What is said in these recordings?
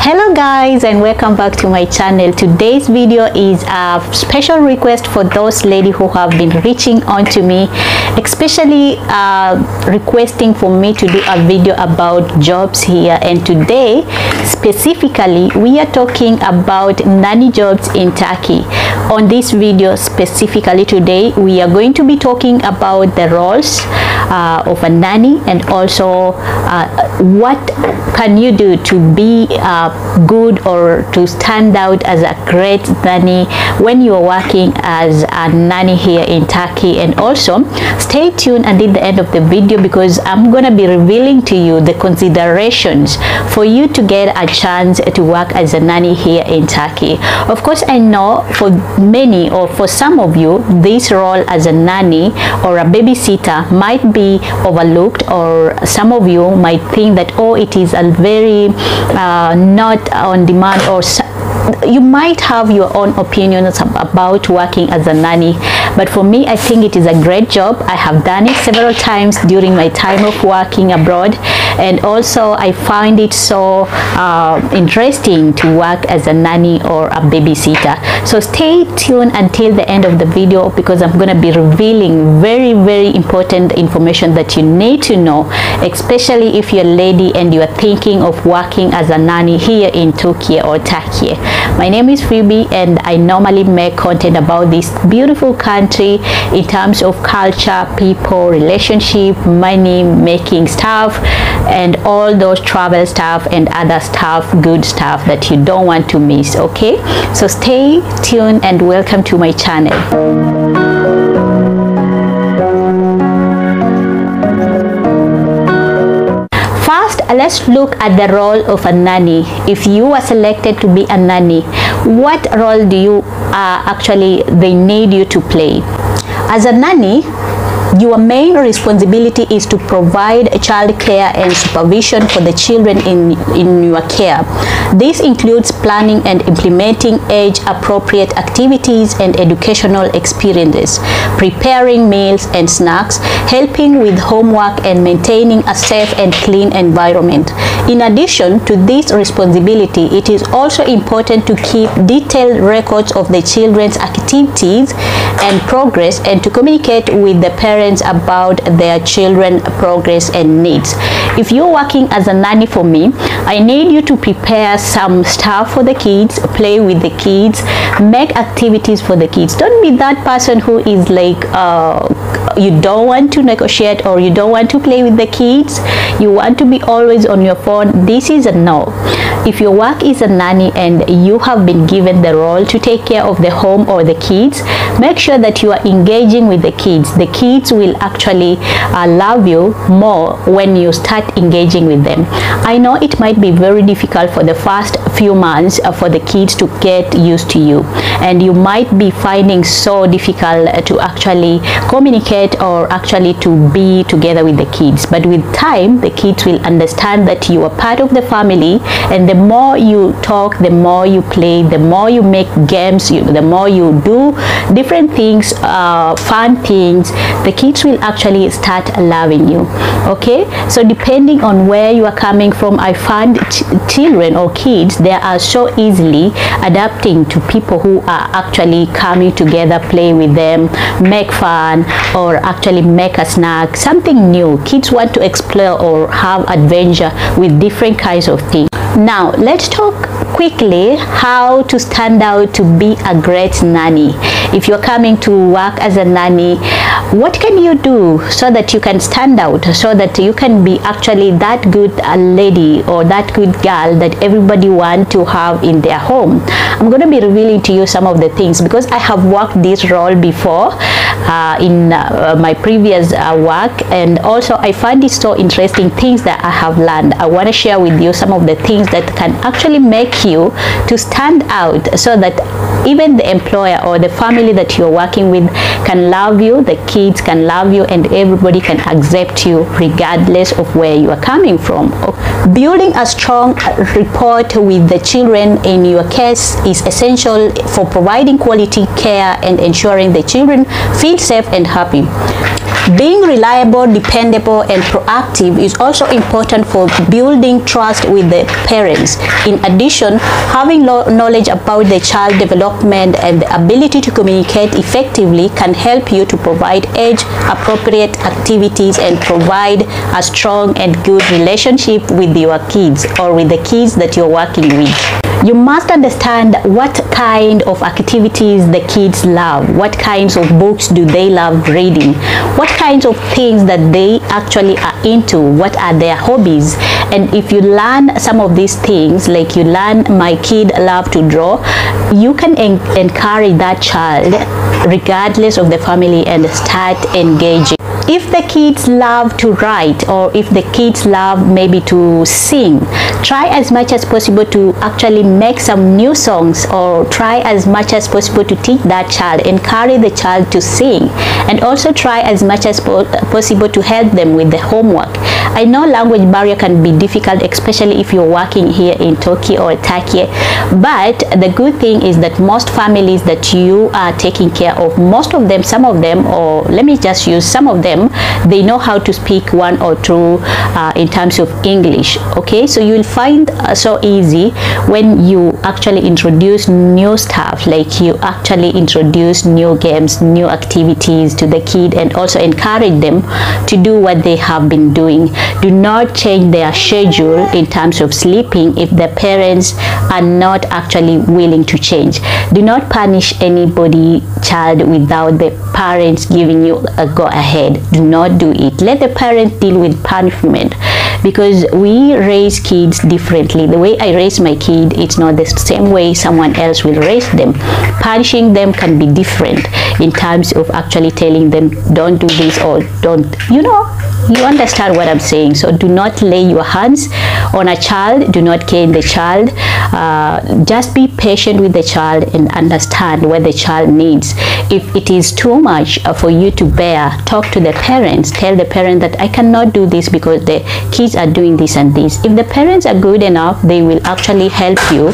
Hello guys, and welcome back to my channel. Today's video is a special request for those ladies who have been reaching on to me, especially requesting for me to do a video about jobs here. And today specifically we are talking about nanny jobs in Turkey. On this video specifically today we are going to be talking about the roles of a nanny, and also what can you do to be good or to stand out as a great nanny when you are working as a nanny here in Turkey. And also stay tuned until the end of the video, because I'm gonna be revealing to you the considerations for you to get a chance to work as a nanny here in Turkey. Of course, I know for many or for some of you, this role as a nanny or a babysitter might be overlooked, or some of you might think that, oh, it is a very not on demand, or you might have your own opinions about working as a nanny. But for me, I think it is a great job. I have done it several times during my time of working abroad, and also I find it so interesting to work as a nanny or a babysitter. So stay tuned until the end of the video, because I'm going to be revealing very important information that you need to know, especially if you're a lady and you are thinking of working as a nanny here in Turkey or Turkey. My name is Phoebe, and I normally make content about this beautiful country in terms of culture, people, relationship, money making stuff, and all those travel stuff and other stuff, good stuff that you don't want to miss. Okay, so stay tuned and welcome to my channel. Let's look at the role of a nanny. If you are selected to be a nanny, what role do you they need you to play? As a nanny, your main responsibility is to provide child care and supervision for the children in your care. This includes planning and implementing age-appropriate activities and educational experiences, preparing meals and snacks, helping with homework, and maintaining a safe and clean environment. In addition to this responsibility, it is also important to keep detailed records of the children's activities and progress, and to communicate with the parents about their children's progress and needs. If you're working as a nanny for me, I need you to prepare some stuff for the kids, play with the kids, make activities for the kids. Don't be that person who is like you don't want to negotiate, or you don't want to play with the kids, you want to be always on your phone. This is a no. If your work is a nanny and you have been given the role to take care of the home or the kids, make sure that you are engaging with the kids. The kids will actually love you more when you start engaging with them. I know it might be very difficult for the first few months for the kids to get used to you, and you might be finding so difficult to actually communicate or actually to be together with the kids. But with time, the kids will understand that you are part of the family, and the more you talk, the more you play, the more you make games, the more you do different things, fun things, the kids will actually start loving you. Okay, so depending on where you are coming from, I find children or kids, they are so easily adapting to people who are actually coming together, play with them, make fun, or actually make a snack, something new. Kids want to explore or have adventure with different kinds of things. Now let's talk quickly how to stand out to be a great nanny. If you're coming to work as a nanny, what can you do so that you can stand out, so that you can be actually that good lady or that good girl that everybody want to have in their home? I'm going to be revealing to you some of the things, because I have worked this role before in my previous work, and also I find it so interesting things that I have learned. I want to share with you some of the things that can actually make you to stand out, so that even the employer or the family that you're working with can love you, the kids can love you, and everybody can accept you regardless of where you are coming from. Building a strong rapport with the children in your case is essential for providing quality care and ensuring the children feel safe and happy. Being reliable, dependable, and proactive is also important for building trust with the parents. In addition, having knowledge about the child development and the ability to communicate effectively can help you to provide age-appropriate activities and provide a strong and good relationship with your kids or with the kids that you're working with. You must understand what kind of activities the kids love, what kinds of books do they love reading, what kinds of things that they actually are into, what are their hobbies. And if you learn some of these things, like you learn my kid love to draw, you can encourage that child regardless of the family and start engaging. If the kids love to write, or if the kids love maybe to sing, try as much as possible to actually make some new songs, or try as much as possible to teach that child, encourage the child to sing, and also try as much as possible to help them with the homework. I know language barrier can be difficult, especially if you're working here in Tokyo or Turkey, but the good thing is that most families that you are taking care of, most of them, some of them, or let me just use some of them, they know how to speak one or two in terms of English. Okay, so you'll find so easy when you actually introduce new stuff, like you actually introduce new games, new activities to the kid, and also encourage them to do what they have been doing. Do not change their schedule in terms of sleeping if the parents are not actually willing to change. Do not punish anybody child without the parents giving you a go ahead. Do not do it. Let the parents deal with punishment, because we raise kids differently. The way I raise my kid, it's not the same way someone else will raise them. Punishing them can be different in terms of actually telling them don't do this or don't, you understand what I'm saying. So do not lay your hands on a child, do not cane the child. Just be patient with the child and understand what the child needs. If it is too much for you to bear, talk to the parents. Tell the parent that I cannot do this because the kids are doing this and this. If the parents are good enough, they will actually help you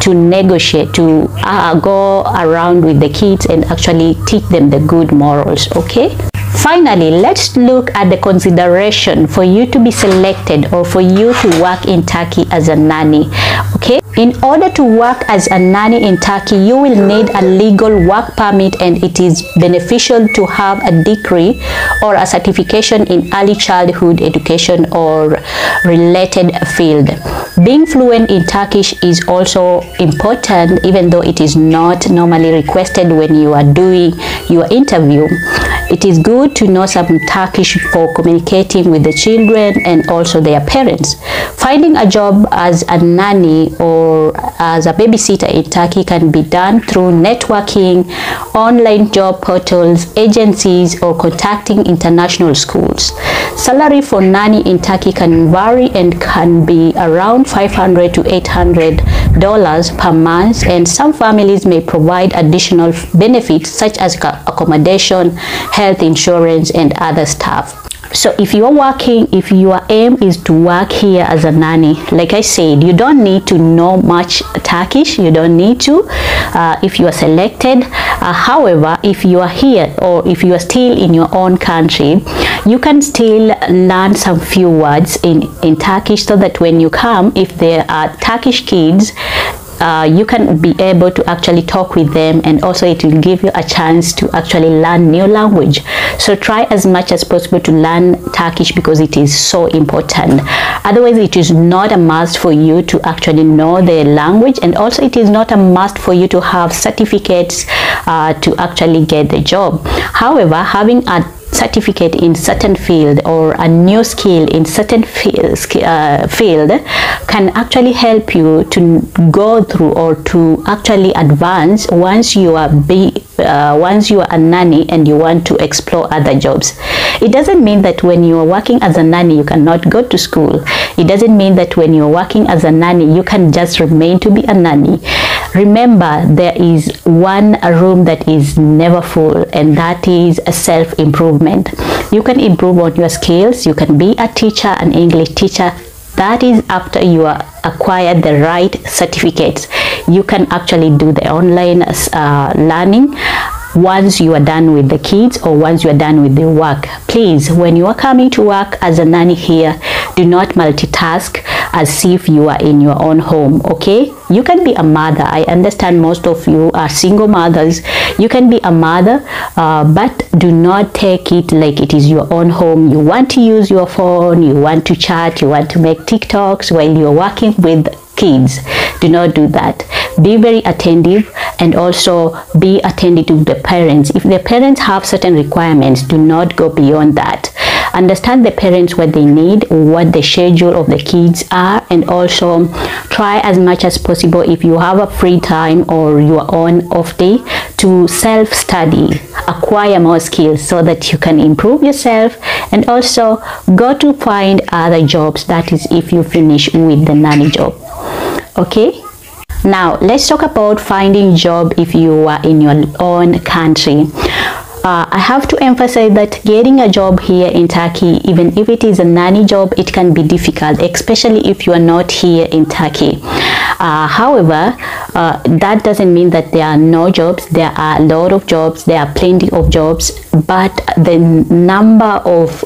to negotiate, to go around with the kids and actually teach them the good morals. Okay. Finally, let's look at the consideration for you to be selected or for you to work in Turkey as a nanny. Okay, in order to work as a nanny in Turkey, you will need a legal work permit, and it is beneficial to have a degree or a certification in early childhood education or related field. Being fluent in Turkish is also important, even though it is not normally requested when you are doing your interview. It is good to know some Turkish for communicating with the children and also their parents. Finding a job as a nanny or as a babysitter in Turkey can be done through networking, online job portals, agencies, or contacting international schools. Salary for nanny in Turkey can vary and can be around $500 to $800 per month, and some families may provide additional benefits such as accommodation, health insurance, and other stuff. So if you are working, if your aim is to work here as a nanny, like I said, you don't need to know much Turkish. You don't need to if you are selected. However, if you are here or if you are still in your own country, you can still learn some few words in Turkish, so that when you come, if there are Turkish kids, you can be able to actually talk with them, and also it will give you a chance to actually learn new language. So try as much as possible to learn Turkish, because it is so important. Otherwise, it is not a must for you to actually know the language, and also it is not a must for you to have certificates to actually get the job. However, having a certificate in certain field or a new skill in certain field can actually help you to go through or to actually advance once you are a nanny and you want to explore other jobs. It doesn't mean that when you are working as a nanny you cannot go to school. It doesn't mean that when you are working as a nanny you can just remain to be a nanny. Remember, there is one room that is never full, and that is a self-improvement. You can improve on your skills. You can be a teacher, an English teacher. That is after you acquire the right certificates. You can actually do the online learning. once you are done with the kids or once you are done with the work. Please, when you are coming to work as a nanny here, do not multitask as if you are in your own home. Okay, you can be a mother. I understand most of you are single mothers. You can be a mother, but do not take it like it is your own home. You want to use your phone, you want to chat, you want to make TikToks while you're working with kids. Do not do that. Be very attentive, and also be attentive to the parents. If the parents have certain requirements, do not go beyond that. Understand the parents, what they need, what the schedule of the kids are, and also try as much as possible, if you have a free time or your own off day, to self-study, acquire more skills so that you can improve yourself, and also go to find other jobs. That is if you finish with the nanny job. Okay, now let's talk about finding job if you are in your own country. I have to emphasize that getting a job here in Turkey, even if it is a nanny job, it can be difficult, especially if you are not here in Turkey. However, that doesn't mean that there are no jobs. There are a lot of jobs, there are plenty of jobs, but the number of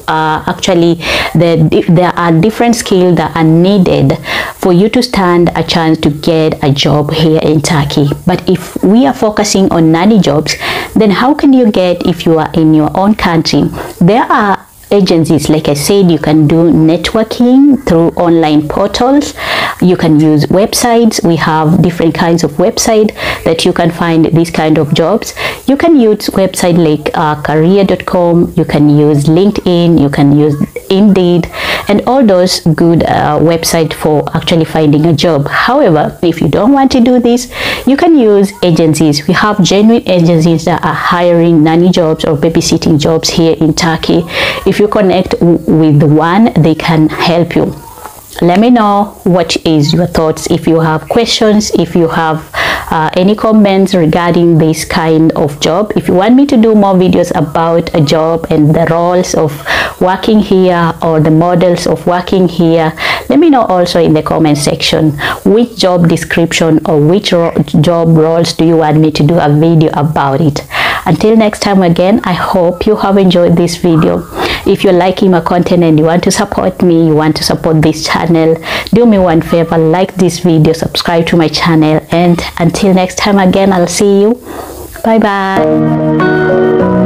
there are different skills that are needed for you to stand a chance to get a job here in Turkey. But if we are focusing on nanny jobs, then how can you get if you are in your own country? There are agencies, like I said. You can do networking through online portals. You can use websites. We have different kinds of websites that you can find these kind of jobs. You can use website like career.com. You can use LinkedIn. You can use Indeed, and all those good websites for actually finding a job. However, if you don't want to do this, you can use agencies. We have genuine agencies that are hiring nanny jobs or babysitting jobs here in Turkey. If you connect with one, they can help you. Let me know what is your thoughts. If you have questions, if you have any comments regarding this kind of job, if you want me to do more videos about a job and the roles of working here or the models of working here, let me know also in the comment section which job description or which job roles do you want me to do a video about it. Until next time again, I hope you have enjoyed this video. If you're liking my content and you want to support me, you want to support this channel, do me one favor, like this video, subscribe to my channel, and until next time again, I'll see you. Bye bye.